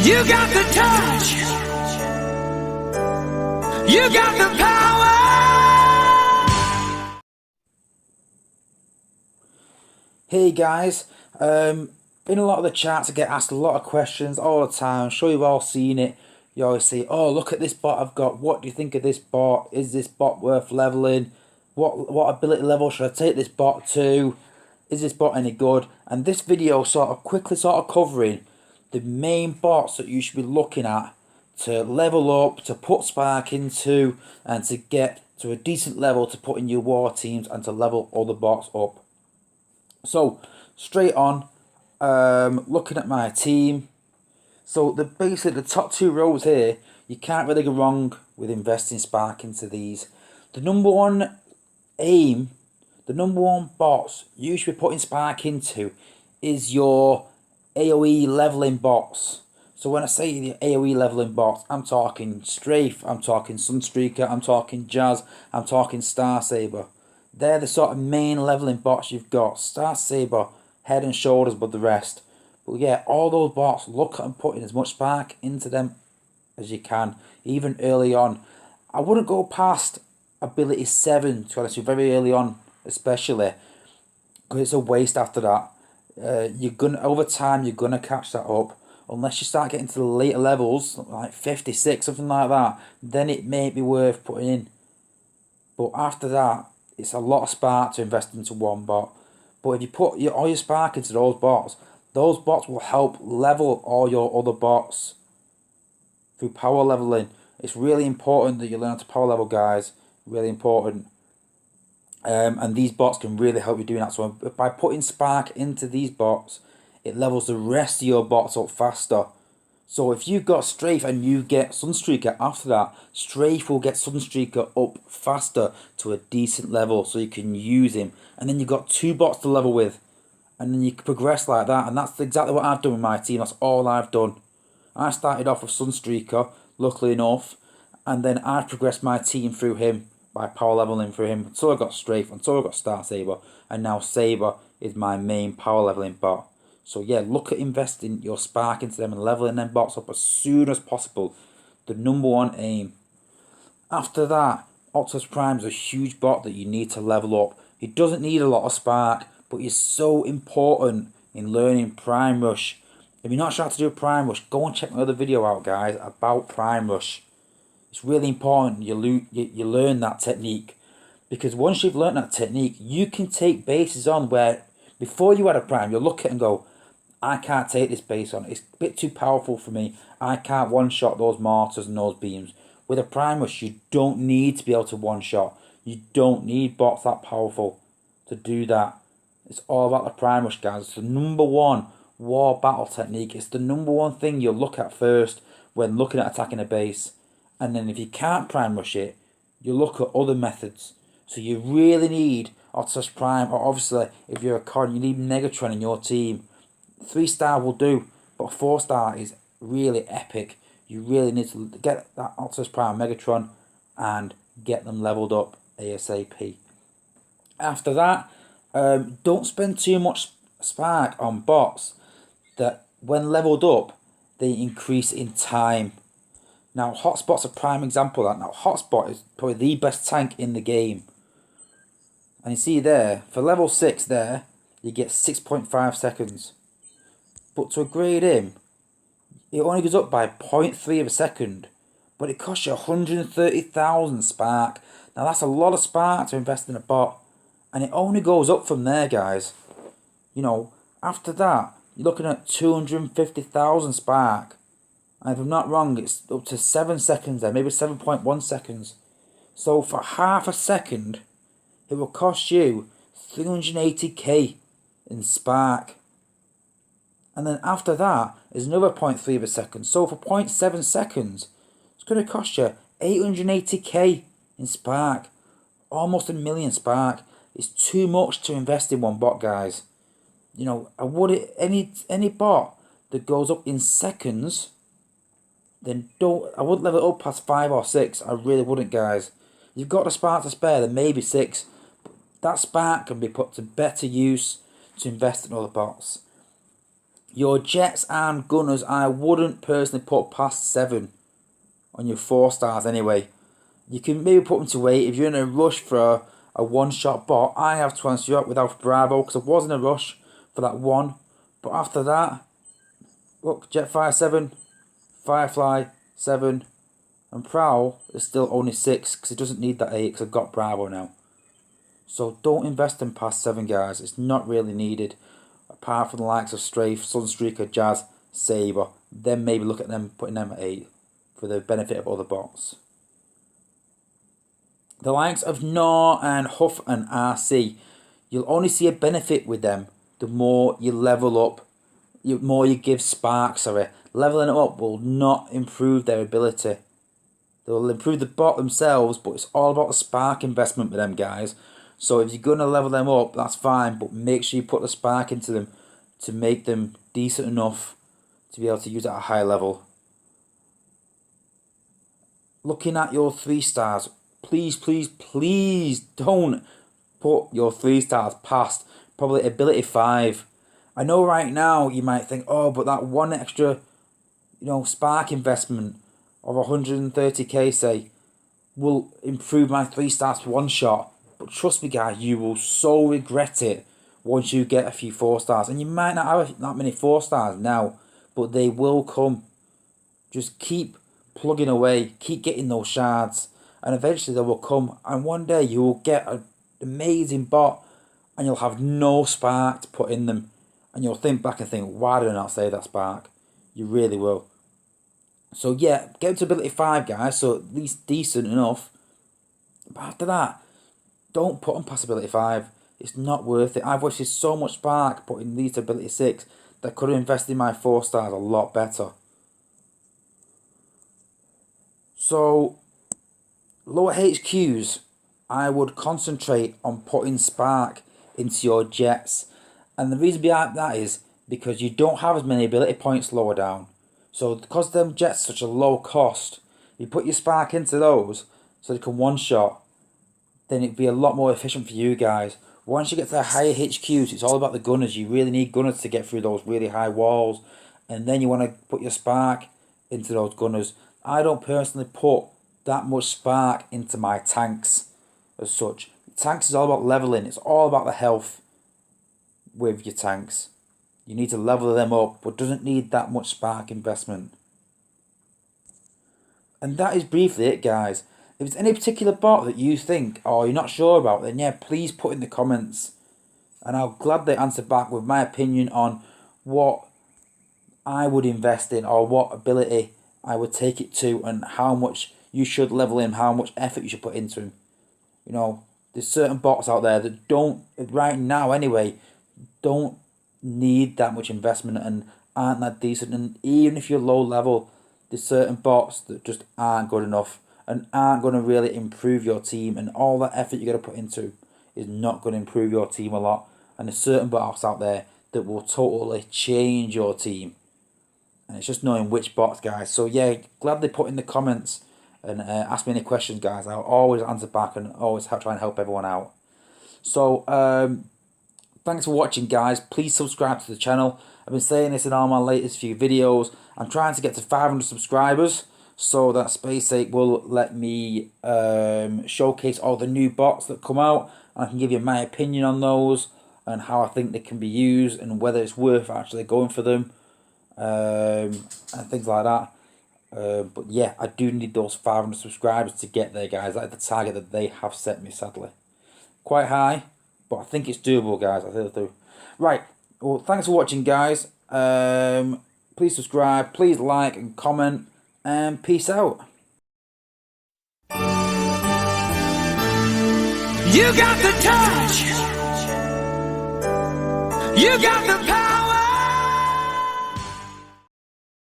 You got the touch. You got the power. Hey guys, in a lot of the chats I get asked a lot of questions all the time. I'm sure you've all seen it. You always say, oh, look at this bot I've got. What do you think of this bot? Is this bot worth leveling? What ability level should I take this bot to? Is this bot any good? And this video quickly covering the main bots that you should be looking at to level up, to put Spark into, and to get to a decent level to put in your war teams and to level other bots up. So, straight on, looking at my team. So, basically the top two rows here, you can't really go wrong with investing Spark into these. The number one aim, the number one bots you should be putting Spark into is your AoE leveling bots. So when I say the AoE leveling bots, I'm talking Strafe, I'm talking Sunstreaker, I'm talking Jazz, I'm talking Star Saber. They're the sort of main leveling bots you've got. Star Saber, head and shoulders above the rest. But yeah, all those bots, look at putting as much Spark into them as you can, even early on. I wouldn't go past ability 7, to be honest with you, very early on, especially, because it's a waste after that. Over time you're gonna catch that up, unless you start getting to the later levels, like 56, something like that. Then it may be worth putting in. But after that, it's a lot of Spark to invest into one bot. But if you put all your Spark into those bots will help level all your other bots through power leveling. It's really important that you learn how to power level, guys. Really important. And these bots can really help you doing that. So by putting Spark into these bots, it levels the rest of your bots up faster. So if you've got Strafe and you get Sunstreaker after that, Strafe will get Sunstreaker up faster to a decent level so you can use him. And then you've got two bots to level with. And then you can progress like that. And that's exactly what I've done with my team. That's all I've done. I started off with Sunstreaker, luckily enough. And then I progressed my team through him by power leveling through him until I got Strafe, until I got Star Saber. And now Saber is my main power leveling bot. So yeah, look at investing your Spark into them and leveling them bots up as soon as possible. The number one aim. After that, Optimus Prime is a huge bot that you need to level up. He doesn't need a lot of Spark, but he's so important in learning Prime Rush. If you're not sure how to do Prime Rush, go and check my other video out, guys, about Prime Rush. It's really important you learn that technique. Because once you've learned that technique, you can take bases on where before you had a Prime, you'll look at it and go, I can't take this base on. It's a bit too powerful for me. I can't one-shot those mortars and those beams. With a Prime Rush, you don't need to be able to one-shot. You don't need bots that powerful to do that. It's all about the Prime Rush, guys. It's the number one war battle technique. It's the number one thing you'll look at first when looking at attacking a base. And then if you can't Prime Rush it, you look at other methods. So you really need Optimus Prime, or obviously, if you're a con, you need Megatron in your team. 3-star will do, but 4-star is really epic. You really need to get that Optimus Prime Megatron and get them leveled up ASAP. After that, don't spend too much Spark on bots that when leveled up, they increase in time. Now, Hotspot's a prime example of that. Now, Hotspot is probably the best tank in the game. And you see there, for level 6 there, you get 6.5 seconds. But to upgrade him, it only goes up by 0.3 of a second. But it costs you 130,000 Spark. Now that's a lot of Spark to invest in a bot. And it only goes up from there, guys. You know, after that, you're looking at 250,000 Spark. And if I'm not wrong, it's up to 7 seconds there, maybe 7.1 seconds. So for half a second, it will cost you 380k in Spark. And then after that is another 0.3 of a second. So for 0.7 seconds, it's going to cost you 880k in Spark. Almost 1 million Spark. It's too much to invest in one bot, guys. You know, any bot that goes up in seconds, then I wouldn't level it up past 5 or 6. I really wouldn't, guys. You've got the Spark to spare, then maybe 6. That Spark can be put to better use to invest in other bots. Your jets and gunners, I wouldn't personally put past 7 on your 4 stars anyway. You can maybe put them to 8 if you're in a rush for a one-shot bot. I have to answer you up without Bravo because I was in a rush for that one. But after that, look, Jetfire 7, Firefly 7, and Prowl is still only 6 because it doesn't need that 8 because I've got Bravo now. So don't invest in past 7, guys. It's not really needed. Apart from the likes of Strafe, Sunstreaker, Jazz, Saber, then maybe look at them putting them at 8 for the benefit of other bots. The likes of Gnaw and Huff and RC, you'll only see a benefit with them the more you level up, the more you give spark, Leveling them up will not improve their ability. They will improve the bot themselves, but it's all about the spark investment with them, guys. So if you're going to level them up, that's fine, but make sure you put the spark into them to make them decent enough to be able to use it at a high level. Looking at your 3 stars, please, please, please don't put your 3 stars past probably ability 5. I know right now you might think, oh, but that one extra, spark investment of 130k, say, will improve my 3 stars for one shot. But trust me, guys, you will so regret it once you get a few 4 stars. And you might not have that many 4 stars now, but they will come. Just keep plugging away, keep getting those shards, and eventually they will come. And one day you will get an amazing bot, and you'll have no spark to put in them. And you'll think back and think, why did I not save that spark? You really will. So yeah, get to ability 5, guys, so at least decent enough. But after that, don't put on past ability 5. It's not worth it. I've wasted so much spark putting these to ability 6 that I could have invested in my 4 stars a lot better. So, lower HQs, I would concentrate on putting spark into your jets. And the reason behind that is because you don't have as many ability points lower down. So because them jets are such a low cost, you put your spark into those so they can one-shot, then it'd be a lot more efficient for you guys. Once you get to the higher HQs, it's all about the gunners. You really need gunners to get through those really high walls. And then you want to put your spark into those gunners. I don't personally put that much spark into my tanks as such. Tanks is all about leveling. It's all about the health with your tanks. You need to level them up, but doesn't need that much spark investment. And that is briefly it, guys. If there's any particular bot that you think or you're not sure about, then yeah, please put in the comments. And I'll gladly answer back with my opinion on what I would invest in or what ability I would take it to and how much you should level him, how much effort you should put into him. There's certain bots out there that don't, right now anyway, don't need that much investment and aren't that decent. And even if you're low level, there's certain bots that just aren't good enough and aren't going to really improve your team, and all that effort you're going to put into is not going to improve your team a lot. And there's certain bots out there that will totally change your team, and it's just knowing which bots, guys. So yeah, gladly put in the comments and ask me any questions, guys. I'll always answer back and always try and help everyone out. So thanks for watching, guys. Please subscribe to the channel. I've been saying this in all my latest few videos. I'm trying to get to 500 subscribers so that SpaceAche will let me showcase all the new bots that come out. And I can give you my opinion on those and how I think they can be used and whether it's worth actually going for them and things like that. But yeah, I do need those 500 subscribers to get there, guys. That's the target that they have set me, sadly. Quite high, but I think it's doable, guys. I think I do. Right, well, thanks for watching, guys. Please subscribe, please like and comment, and peace out. You got the touch. You got the power.